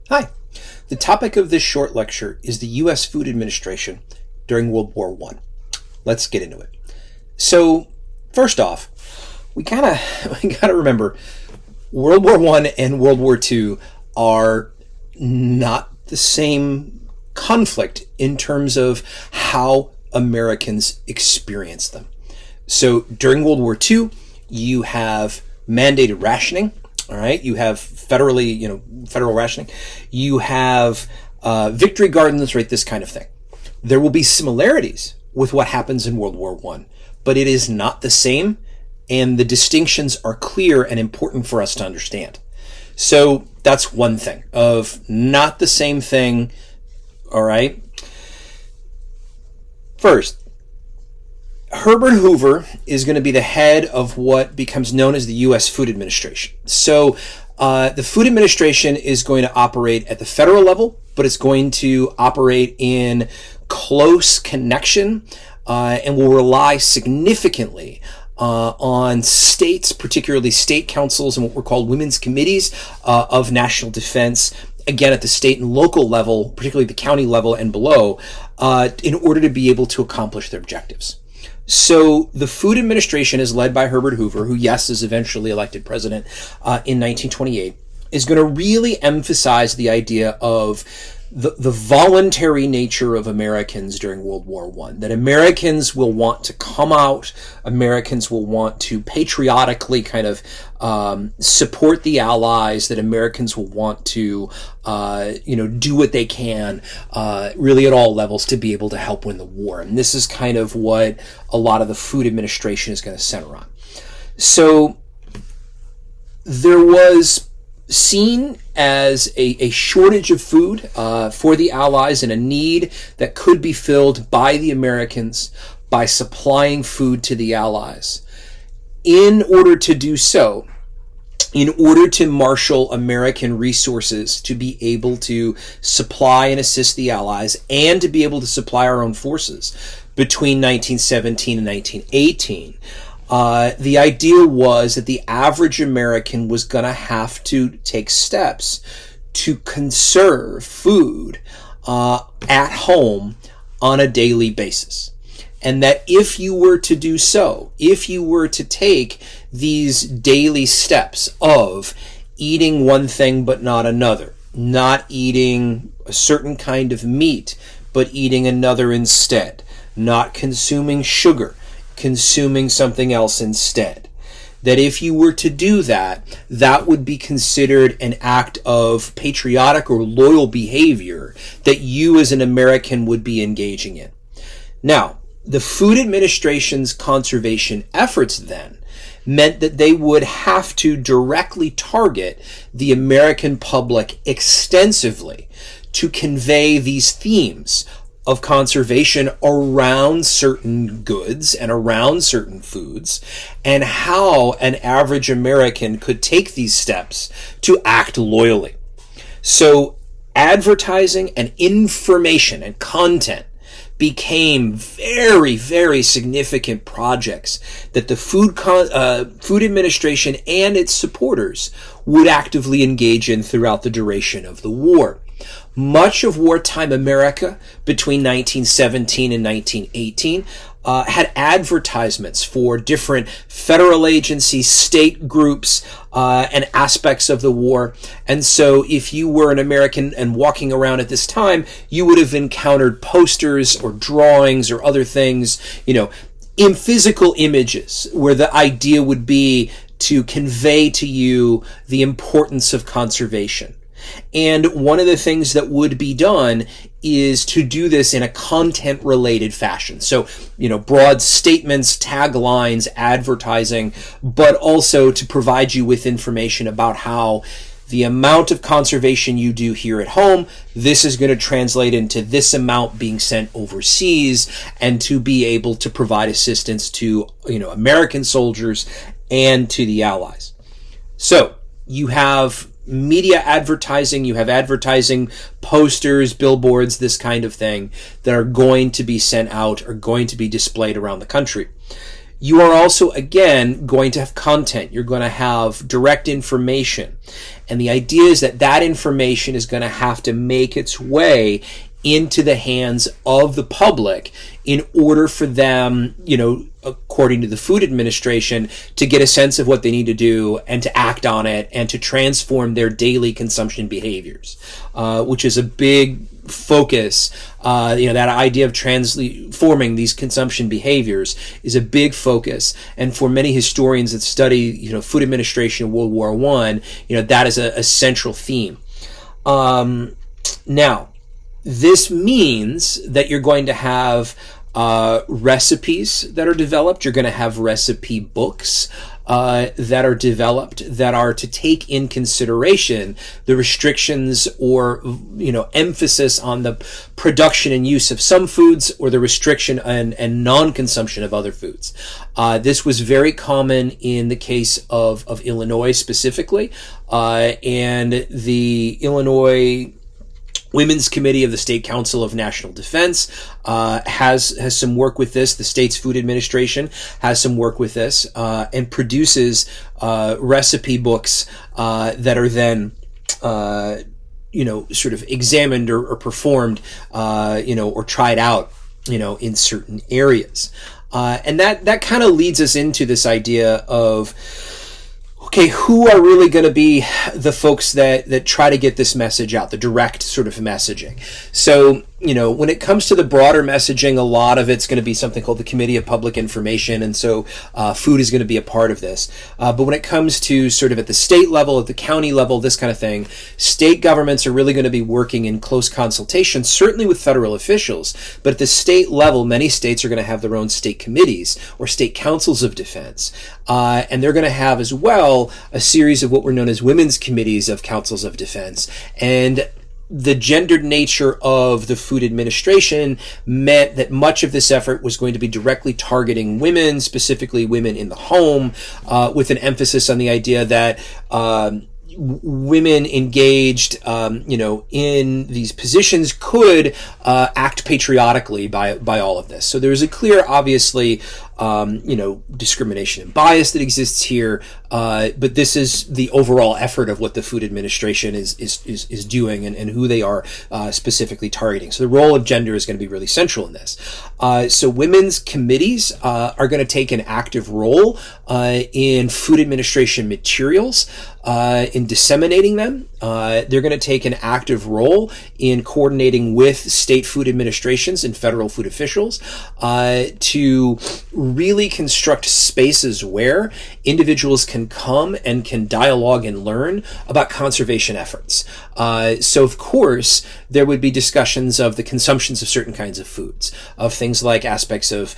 Hi. The topic of this short lecture is the U.S. Food Administration during World War I. Let's get into it. So, first off, we gotta remember World War I and World War II are not the same conflict in terms of how Americans experience them. So during World War II, you have mandated rationing. All right, you have federal rationing. You have victory gardens, right? This kind of thing. There will be similarities with what happens in World War I, but it is not the same, and the distinctions are clear and important for us to understand. So that's one thing of not the same thing. All right. First, Herbert Hoover is going to be the head of what becomes known as the U.S. Food Administration. So the Food Administration is going to operate at the federal level, but it's going to operate in close connection and will rely significantly on states, particularly state councils and what were called women's committees of national defense, again at the state and local level, particularly the county level and below, in order to be able to accomplish their objectives. So the Food Administration is led by Herbert Hoover, who, yes, is eventually elected president in 1928, is going to really emphasize the idea of the voluntary nature of Americans during World War I, that Americans will want to come out, Americans will want to patriotically kind of support the Allies, that Americans will want to do what they can really at all levels to be able to help win the war. And this is kind of what a lot of the Food Administration is going to center on. So there was seen as a shortage of food for the Allies and a need that could be filled by the Americans by supplying food to the Allies. In order to do so, in order to marshal American resources to be able to supply and assist the Allies and to be able to supply our own forces between 1917 and 1918, the idea was that the average American was going to have to take steps to conserve food at home on a daily basis. And that if you were to do so, if you were to take these daily steps of eating one thing but not another, not eating a certain kind of meat but eating another instead, not consuming sugar, consuming something else instead, that if you were to do that, that would be considered an act of patriotic or loyal behavior that you as an American would be engaging in. Now, the Food Administration's conservation efforts then meant that they would have to directly target the American public extensively to convey these themes of conservation around certain goods and around certain foods, and how an average American could take these steps to act loyally. So advertising and information and content became very, very significant projects that the Food Administration and its supporters would actively engage in throughout the duration of the war. Much of wartime America between 1917 and 1918 had advertisements for different federal agencies, state groups, and aspects of the war. And so if you were an American and walking around at this time, you would have encountered posters or drawings or other things, in physical images, where the idea would be to convey to you the importance of conservation. And one of the things that would be done is to do this in a content-related fashion. So, broad statements, taglines, advertising, but also to provide you with information about how the amount of conservation you do here at home, this is going to translate into this amount being sent overseas, and to be able to provide assistance to, American soldiers and to the Allies. So you have media advertising, you have advertising posters, billboards, this kind of thing that are going to be sent out or going to be displayed around the country. You are also, again, going to have content. You're going to have direct information. And the idea is that that information is going to have to make its way into the hands of the public in order for them, according to the Food Administration, to get a sense of what they need to do and to act on it and to transform their daily consumption behaviors, which is a big focus. That idea of transforming these consumption behaviors is a big focus. And for many historians that study, food administration in World War I, that is a central theme. Now, this means that you're going to have recipes that are developed. You're going to have recipe books that are developed that are to take in consideration the restrictions or emphasis on the production and use of some foods or the restriction and non-consumption of other foods. This was very common in the case of Illinois specifically, and the Illinois Women's Committee of the State Council of National Defense has some work with this. The state's food administration has some work with this and produces recipe books that are then sort of examined or performed or tried out in certain areas. And that kind of leads us into this idea of, okay, who are really going to be the folks that try to get this message out, the direct sort of messaging? So, when it comes to the broader messaging, a lot of it's going to be something called the Committee of Public Information, and so food is going to be a part of this. But when it comes to sort of at the state level, at the county level, this kind of thing, state governments are really going to be working in close consultation, certainly with federal officials. But at the state level, many states are going to have their own state committees or state councils of defense. And they're going to have as well a series of what were known as women's committees of councils of defense. And the gendered nature of the food administration meant that much of this effort was going to be directly targeting women, specifically women in the home, with an emphasis on the idea that women engaged, in these positions could act patriotically by all of this. So there is a clear, obviously, discrimination and bias that exists here, but this is the overall effort of what the Food Administration is doing and who they are specifically targeting. So the role of gender is going to be really central in this. So women's committees are going to take an active role in food administration materials, in disseminating them. They're going to take an active role in coordinating with state food administrations and federal food officials to really construct spaces where individuals can come and can dialogue and learn about conservation efforts. So, of course, there would be discussions of the consumptions of certain kinds of foods, of things like aspects of,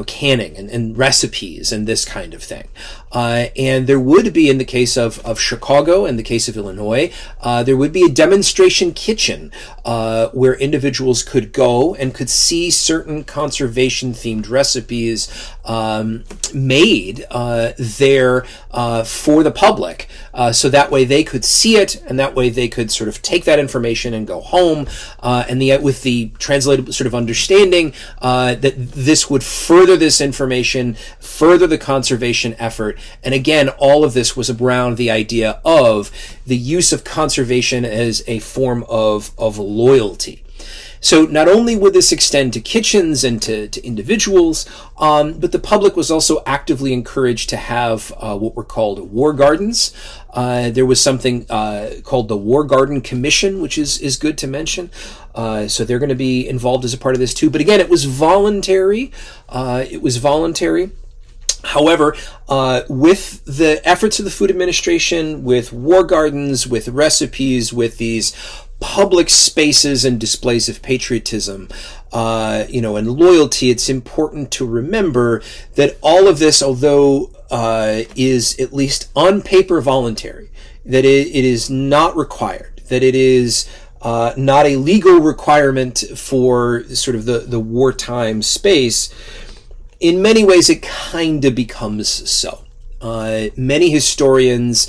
canning and recipes and this kind of thing. And there would be, in the case of Chicago and the case of Illinois, there would be a demonstration kitchen where individuals could go and could see certain conservation-themed recipes made there for the public, so that way they could see it, and that way they could sort of take that information and go home, with the translated sort of understanding that this would further this information, further the conservation effort. And again, all of this was around the idea of the use of conservation as a form of loyalty. So not only would this extend to kitchens and to individuals, but the public was also actively encouraged to have what were called war gardens. There was something called the War Garden Commission, which is good to mention. So they're going to be involved as a part of this too. But again, it was voluntary. However, with the efforts of the Food Administration, with war gardens, with recipes, with these public spaces and displays of patriotism, and loyalty, it's important to remember that all of this, although is at least on paper voluntary, that it is not required, that it is not a legal requirement for sort of the wartime space. In many ways, it kind of becomes so. Many historians,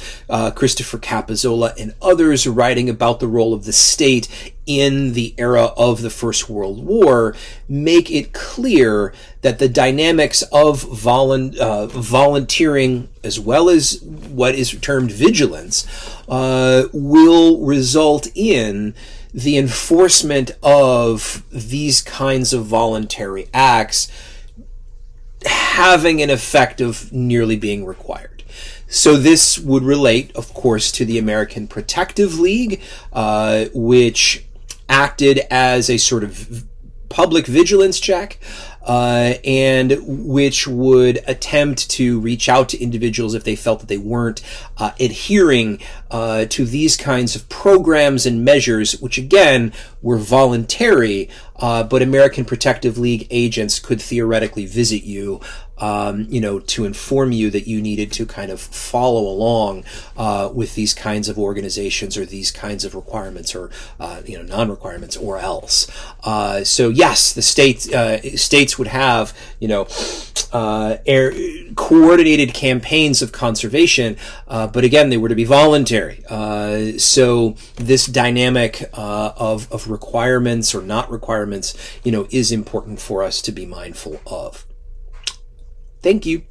Christopher Capizzola and others, writing about the role of the state in the era of the First World War, make it clear that the dynamics of volunteering, as well as what is termed vigilance, will result in the enforcement of these kinds of voluntary acts having an effect of nearly being required. So this would relate, of course, to the American Protective League, which acted as a sort of public vigilance check, and which would attempt to reach out to individuals if they felt that they weren't adhering to these kinds of programs and measures, which again were voluntary, but American Protective League agents could theoretically visit you, to inform you that you needed to kind of follow along with these kinds of organizations or these kinds of requirements or non-requirements or else. So yes, the states would have coordinated campaigns of conservation, but again they were to be voluntary. So this dynamic of requirements or not requirements, is important for us to be mindful of. Thank you.